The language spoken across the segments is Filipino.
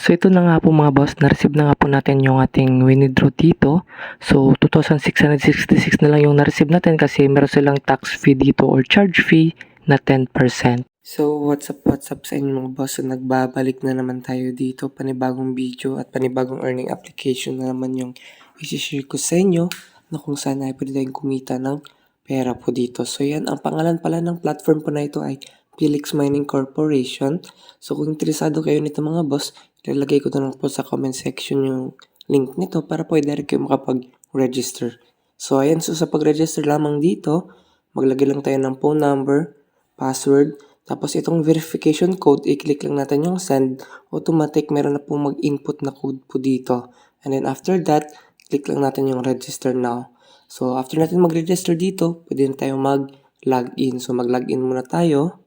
So ito na nga po mga boss, na-receive na nga po natin yung ating winidraw dito. So 2,666 na lang yung na-receive natin kasi meron silang tax fee dito or charge fee na 10%. So what's up sa inyo mga boss? So nagbabalik na naman tayo dito, panibagong video at panibagong earning application na naman yung i-share ko sa inyo na kung saan ay pwede tayong kumita ng pera po dito. So yan, ang pangalan pala ng platform po na ito ay Felix Mining Corporation. So kung interesado kayo nito mga boss, ilalagay ko na lang po sa comment section yung link nito para po direct kayo makapag-register. So ayan, so sa pag-register lamang dito, maglagay lang tayo ng phone number, password, tapos itong verification code, i-click lang natin yung send, automatic meron na po mag-input na code po dito. And then after that, click lang natin yung register now. So after natin mag-register dito, pwede na tayo mag-login. So mag-login muna tayo.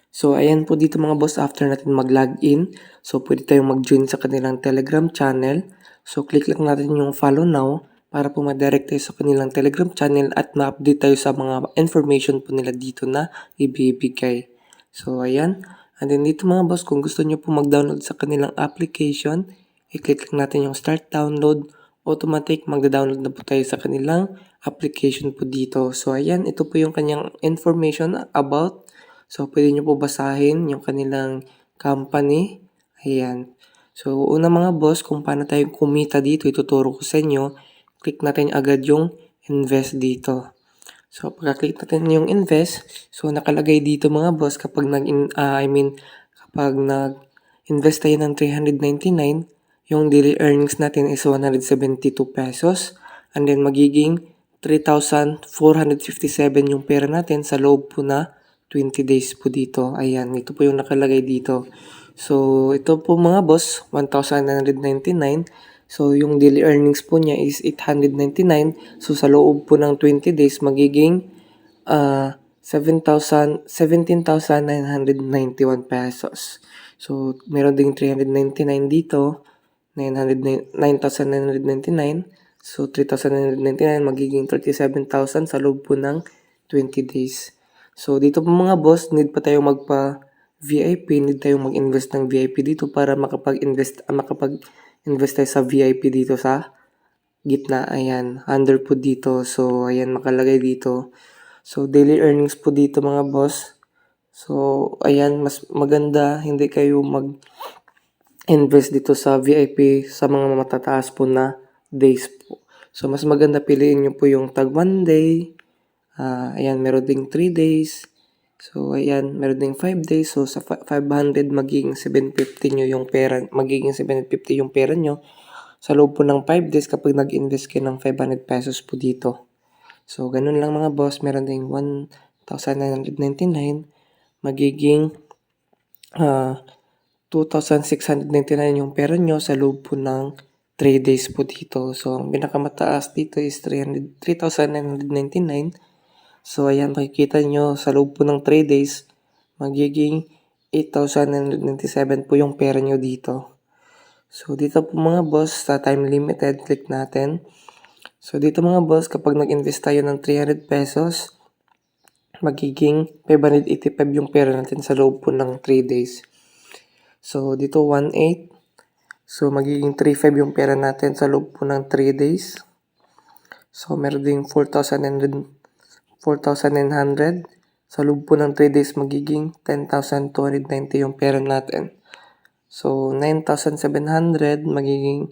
So, ayan po dito mga boss, after natin mag-login, so pwede tayong mag-join sa kanilang Telegram channel. So, click lang natin yung follow now para po ma-direct tayo sa kanilang Telegram channel at ma-update tayo sa mga information po nila dito na ibibigay. So, ayan. And then dito mga boss, kung gusto nyo po mag-download sa kanilang application, i-click lang natin yung start download. Automatic, magda-download na po tayo sa kanilang application po dito. So, ayan, ito po yung kanyang information about. So, pwede nyo po basahin yung kanilang company. Ayan. So, una mga boss, kung paano tayo kumita dito, ituturo ko sa inyo. Click natin agad yung invest dito. So, pagka-click natin yung invest, so nakalagay dito mga boss, kapag kapag nag-invest tayo ng 399, yung daily earnings natin is 172 pesos. And then, magiging 3,457 yung pera natin sa loob po na 20 days po dito. Ayan, ito po yung nakalagay dito. So, ito po mga boss, 1,999. So, yung daily earnings po niya is 899. So, sa loob po ng 20 days, magiging 17,991 pesos. So, meron ding 399 dito, 9,999. So, 3,999 magiging 37,000 sa loob po ng 20 days. So, dito po mga boss, need pa tayong magpa-VIP, need tayong mag-invest ng VIP dito para makapag-invest tayo sa VIP dito sa gitna. Ayan, under po dito. So, ayan, makalagay dito. So, daily earnings po dito mga boss. So, ayan, mas maganda, hindi kayo mag-invest dito sa VIP sa mga matataas po na days po. So, mas maganda piliin nyo po yung tag 1 day. Ayan, meron ding 3 days. So, ayan, meron ding 5 days. So, sa 500, magiging 750 nyo yung pera. Magiging 750 yung pera nyo sa loob po ng 5 days kapag nag-invest kayo ng 500 pesos po dito. So, ganun lang mga boss. Meron ding 1,999. Magiging 2,699 yung pera nyo sa loob po ng 3 days po dito. So, ang pinakamataas dito is 3,999. So, ayan, makikita nyo sa loob po ng 3 days, magiging 8,997 po yung pera nyo dito. So, dito po mga boss, sa time limited, click natin. So, dito mga boss, kapag nag-invest tayo ng 300 pesos, magiging 585 yung pera natin sa loob po ng 3 days. So, dito 1.8. So, magiging 3.5 yung pera natin sa loob po ng 3 days. So, meron ding 4,900. Sa loob po ng 3 days, magiging 10,290 yung pera natin. So, 9,700 magiging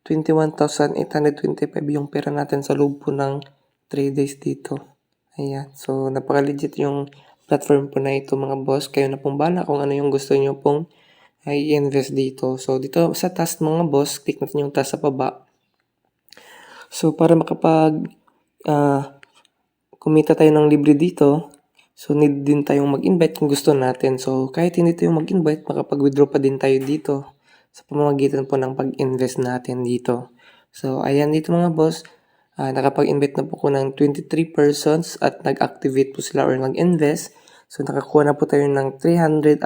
21,825 yung pera natin sa loob po ng 3 days dito. Ayan. So, napaka-legit yung platform po na ito mga boss. Kayo na pong bala kung ano yung gusto nyo pong i-invest dito. So, dito sa task mga boss, click natin yung task sa baba. So, para kumita tayo ng libre dito, so need din tayong mag-invite kung gusto natin. So, kahit hindi tayo mag-invite, makapag-withdraw pa din tayo dito sa pamamagitan po ng pag-invest natin dito. So, ayan dito mga boss, nakapag-invite na po ko ng 23 persons at nag-activate po sila or nag-invest. So, nakakuha na po tayo ng 350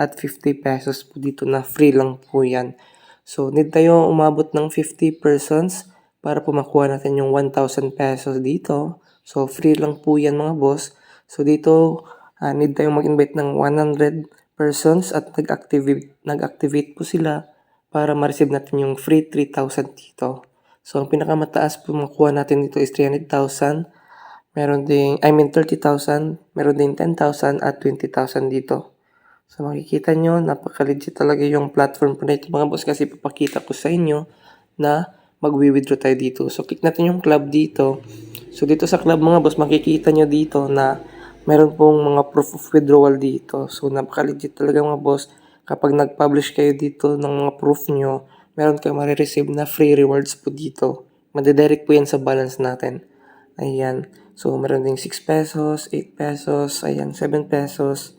pesos po dito na free lang po yan. So, need tayo umabot ng 50 persons para po makuha natin yung 1,000 pesos dito. So, free lang po yan mga boss. So, dito, need tayong mag-invite ng 100 persons at nag-activate po sila para ma-receive natin yung free 3,000 dito. So, ang pinakamataas po makuha natin dito is 300,000. Meron ding, 30,000. Meron din 10,000 at 20,000 dito. So, makikita nyo, napaka-legit talaga yung platform po na ito mga boss kasi papakita ko sa inyo na mag-withdraw tayo dito. So, click natin yung club dito. So, dito sa club mga boss, makikita nyo dito na meron pong mga proof of withdrawal dito. So, napaka-legit talaga mga boss. Kapag nag-publish kayo dito ng mga proof nyo, meron kayong marireceive na free rewards po dito. Madidirect po yan sa balance natin. Ayan. So, meron ding 6 pesos, 8 pesos, ayan, 7 pesos.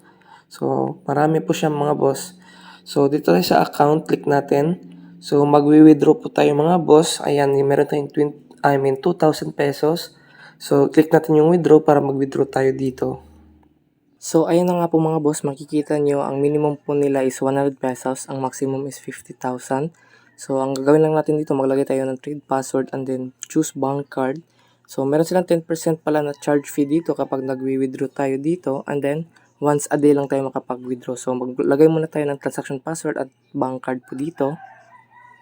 So, marami po siya mga boss. So, dito tayo sa account, click natin. So, magwi-withdraw po tayo mga boss. Ayan, meron tayong 2,000 pesos. So, click natin yung withdraw para mag-withdraw tayo dito. So, ayun na nga po mga boss, makikita nyo, ang minimum po nila is 100 pesos, ang maximum is 50,000. So, ang gagawin lang natin dito, maglagay tayo ng trade password and then choose bank card. So, meron silang 10% pala na charge fee dito kapag nagwi-withdraw tayo dito and then once a day lang tayo makapag-withdraw. So, maglagay muna tayo ng transaction password at bank card po dito.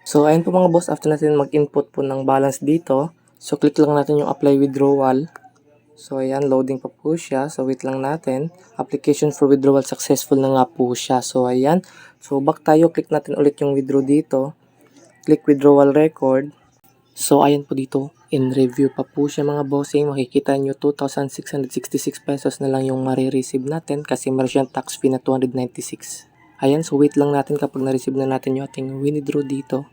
So, ayun po mga boss, after natin mag-input po ng balance dito, so click lang natin yung apply withdrawal. So, ayan, loading pa po siya. So, wait lang natin. Application for withdrawal successful na nga po siya. So, ayan. So, back tayo. Click natin ulit yung withdraw dito. Click withdrawal record. So, ayan po dito. In review pa po siya mga bossing. Makikita nyo 2,666 pesos na lang yung marireceive natin kasi meron siyang tax fee na 296. Ayan, so wait lang natin kapag na-receive na natin yung ating withdraw dito.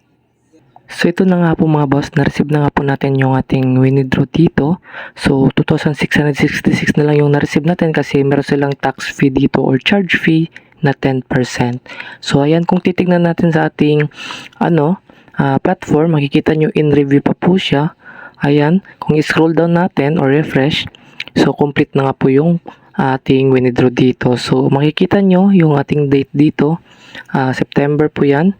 So, ito na nga po mga boss, na-receive na nga po natin yung ating withdraw dito. So, 2,666 na lang yung na-receive natin kasi meron silang tax fee dito or charge fee na 10%. So, ayan, kung titignan natin sa ating platform, makikita nyo in review pa po siya. Ayan, kung i-scroll down natin or refresh, so complete na nga po yung ating withdraw dito. So, makikita nyo yung ating date dito, September po yan.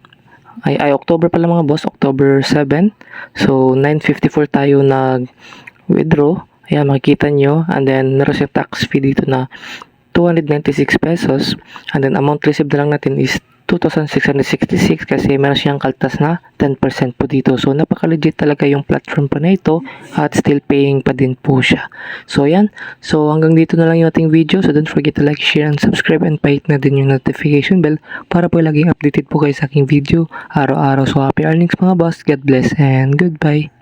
Ay October pala mga boss, October 7. So, 9:54 tayo nag-withdraw. Ayan, makikita nyo. And then, meron siyang tax fee dito na 296 pesos. And then, amount received na lang natin is 2,666 kasi meron siyang kaltas na 10% po dito. So, napaka-legit talaga yung platform pa na ito at still paying pa din po siya. So, ayan. So, hanggang dito na lang yung ating video. So, don't forget to like, share, and subscribe and pahit na din yung notification bell para po laging updated po kayo sa aking video araw-araw. So, happy earnings mga boss. God bless and goodbye.